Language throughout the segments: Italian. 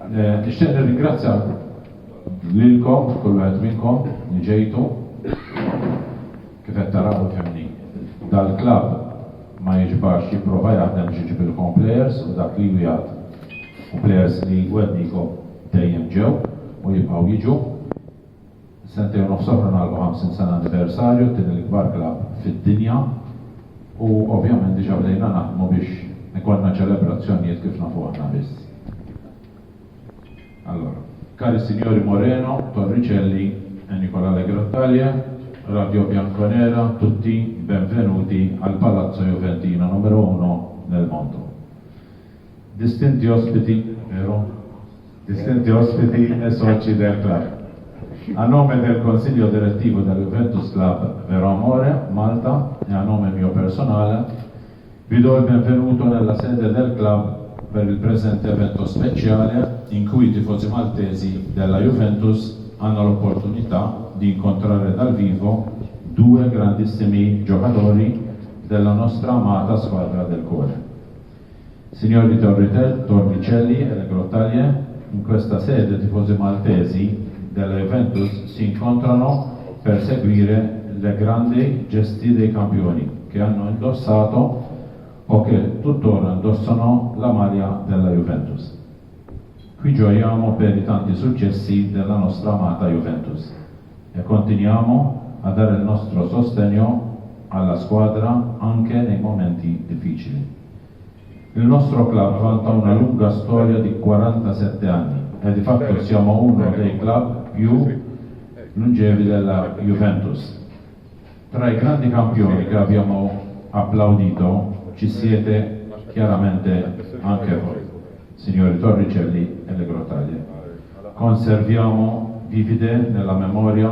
Nixtieq nirringrazzja lilkom kull wieħed minnkom li ġejtu kif qed taraw fehmni. Dal-klabb ma jiġbax jipprova jaħdem biex iġibilkom plejers u dak li jgħid u plejers li wednikom dejjem ġew u jibqgħu jiġu. Sentejn u nofs oħra nagħlqu 50 sena anniversarju tin l-ikbar klabb fid-dinja u ovvjament diġà bdejna naħdmu biex ikollna ċelebrazzjonijiet kif nafu aħna biss. Allora, cari signori Moreno, Torricelli e Nicolale Grottaglie, Radio Bianconera, tutti benvenuti al Palazzo Juventino numero 1 nel mondo. Distinti ospiti, vero? Distinti ospiti e soci del club. A nome del Consiglio Direttivo del Juventus Club Vero Amore, Malta, e a nome mio personale, vi do il benvenuto nella sede del club per il presente evento speciale in cui i tifosi maltesi della Juventus hanno l'opportunità di incontrare dal vivo due grandissimi giocatori della nostra amata squadra del cuore. Signori Torricelli e Grottaglie, in questa sede i tifosi maltesi della Juventus si incontrano per seguire le grandi gesti dei campioni che hanno indossato o che tuttora indossano la maglia della Juventus. Qui gioiamo per i tanti successi della nostra amata Juventus e continuiamo a dare il nostro sostegno alla squadra anche nei momenti difficili. Il nostro club vanta una lunga storia di 47 anni e di fatto siamo uno dei club più longevi della Juventus. Tra i grandi campioni che abbiamo applaudito ci siete chiaramente anche voi, signori Torricelli e le Grottaglie. Conserviamo vivide nella memoria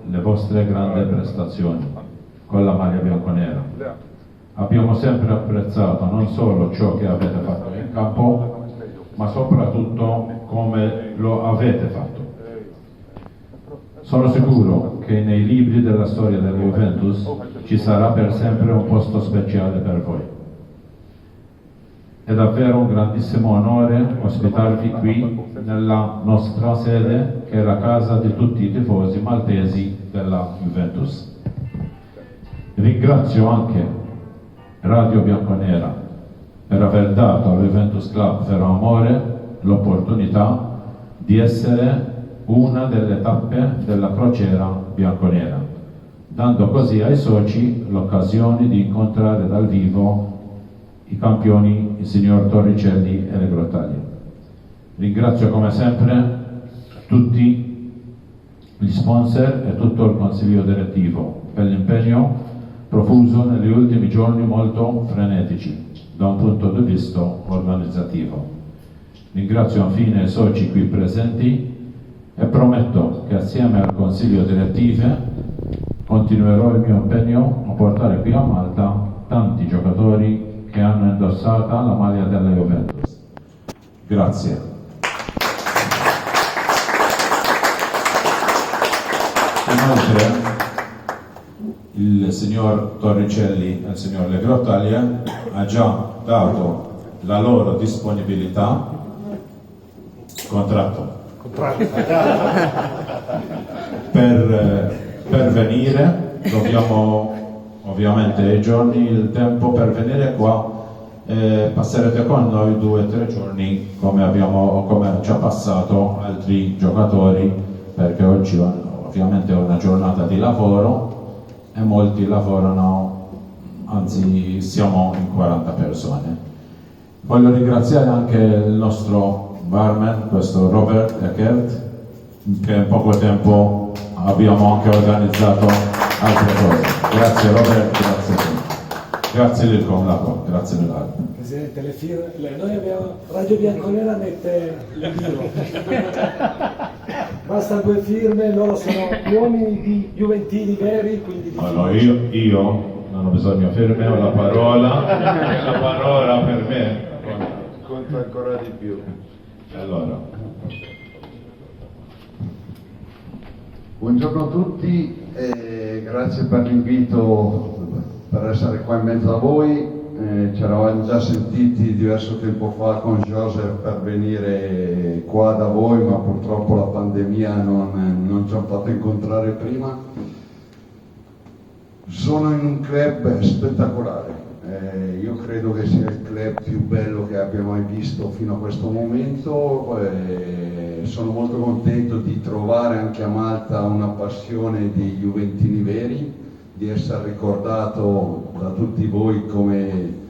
le vostre grandi prestazioni con la maglia bianconera. Abbiamo sempre apprezzato non solo ciò che avete fatto in campo, ma soprattutto come lo avete fatto. Sono sicuro che nei libri della storia della Juventus ci sarà per sempre un posto speciale per voi. È davvero un grandissimo onore ospitarvi qui nella nostra sede, che è la casa di tutti i tifosi maltesi della Juventus. Ringrazio anche Radio Bianconera per aver dato al Juventus Club Vero Amore l'opportunità di essere una delle tappe della crociera bianconera, dando così ai soci l'occasione di incontrare dal vivo i campioni, il signor Torricelli e le Grottaglie. Ringrazio come sempre tutti gli sponsor e tutto il consiglio direttivo per l'impegno profuso negli ultimi giorni molto frenetici da un punto di vista organizzativo. Ringrazio infine i soci qui presenti e prometto che assieme al consiglio direttivo continuerò il mio impegno a portare qui a Malta tanti giocatori che hanno indossata la maglia della Juventus. Grazie. Inoltre il signor Torricelli e il signor Le Grottaglie ha già dato la loro disponibilità per venire. Dobbiamo ovviamente i giorni, il tempo per venire qua, passerete con noi 2 o 3 giorni come ci ha passato altri giocatori, perché oggi ovviamente è una giornata di lavoro e molti lavorano, anzi siamo in 40 persone. Voglio ringraziare anche il nostro barman, questo Robert Eckert, che in poco tempo abbiamo anche organizzato altre cose. Grazie Robert, grazie a te. Grazie Lilko, grazie mille. Presidente, noi abbiamo Radio Bianconera mette l'invio. Basta 2 firme, loro sono uomini di juventini veri, quindi di no, io non ho bisogno di firme, ho la parola per me conta ancora di più. Allora, buongiorno a tutti e grazie per l'invito, per essere qua in mezzo a voi. ci eravamo già sentiti diverso tempo fa con Joseph per venire qua da voi, ma purtroppo la pandemia non ci ha fatto incontrare prima. Sono in un club spettacolare, io credo che sia il club più bello che abbia mai visto fino a questo momento. Sono molto contento di trovare anche a Malta una passione di juventini veri, di essere ricordato da tutti voi come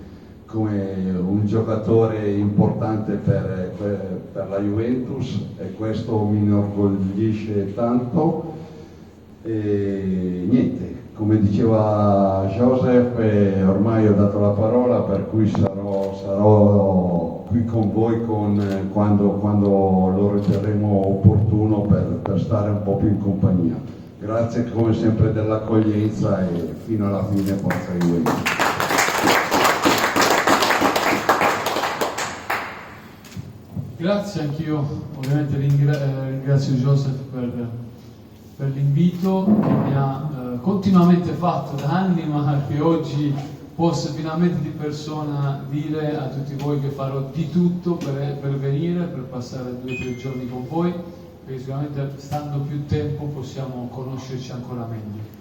un giocatore importante per la Juventus, e questo mi inorgoglisce tanto. E niente, come diceva Joseph, ormai ho dato la parola, per cui sarò qui con voi quando lo riterremo opportuno per stare un po' più in compagnia. Grazie come sempre dell'accoglienza e fino alla fine forza Juventus. Grazie, anch'io ovviamente ringrazio Joseph per l'invito che mi ha continuamente fatto da anni, ma che oggi posso finalmente di persona dire a tutti voi che farò di tutto per venire, per passare 2 o 3 giorni con voi, perché sicuramente stando più tempo possiamo conoscerci ancora meglio.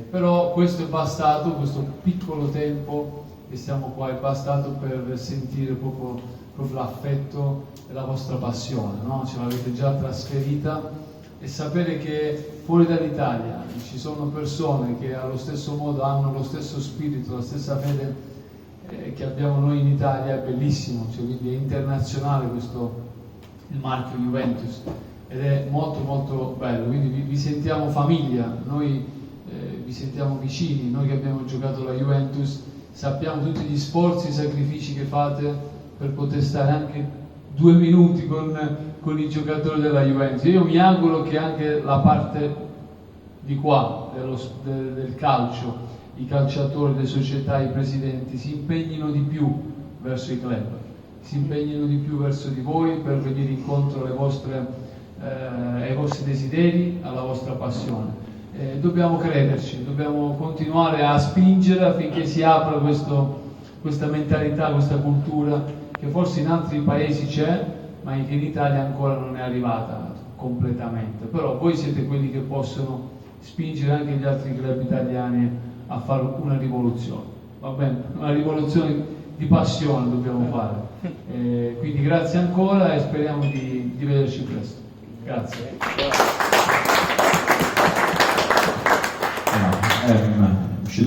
Però questo è bastato, questo piccolo tempo che stiamo qua è bastato per sentire proprio l'affetto e la vostra passione, no? Ce l'avete già trasferita, e sapere che fuori dall'Italia ci sono persone che allo stesso modo hanno lo stesso spirito, la stessa fede che abbiamo noi in Italia è bellissimo, cioè, quindi è internazionale il marchio Juventus, ed è molto molto bello, quindi vi sentiamo famiglia, noi vi sentiamo vicini, noi che abbiamo giocato la Juventus sappiamo tutti gli sforzi e i sacrifici che fate per poter stare anche 2 minuti con i giocatori della Juventus. Io mi auguro che anche la parte di qua del calcio, i calciatori, le società, i presidenti si impegnino di più verso i club, si impegnino di più verso di voi per venire incontro ai vostri desideri, alla vostra passione. Dobbiamo crederci, dobbiamo continuare a spingere affinché si apra questa mentalità, questa cultura che forse in altri paesi c'è, ma che in Italia ancora non è arrivata completamente. Però voi siete quelli che possono spingere anche gli altri club italiani a fare una rivoluzione, va bene? Una rivoluzione di passione dobbiamo fare. Quindi grazie ancora e speriamo di vederci presto. Grazie.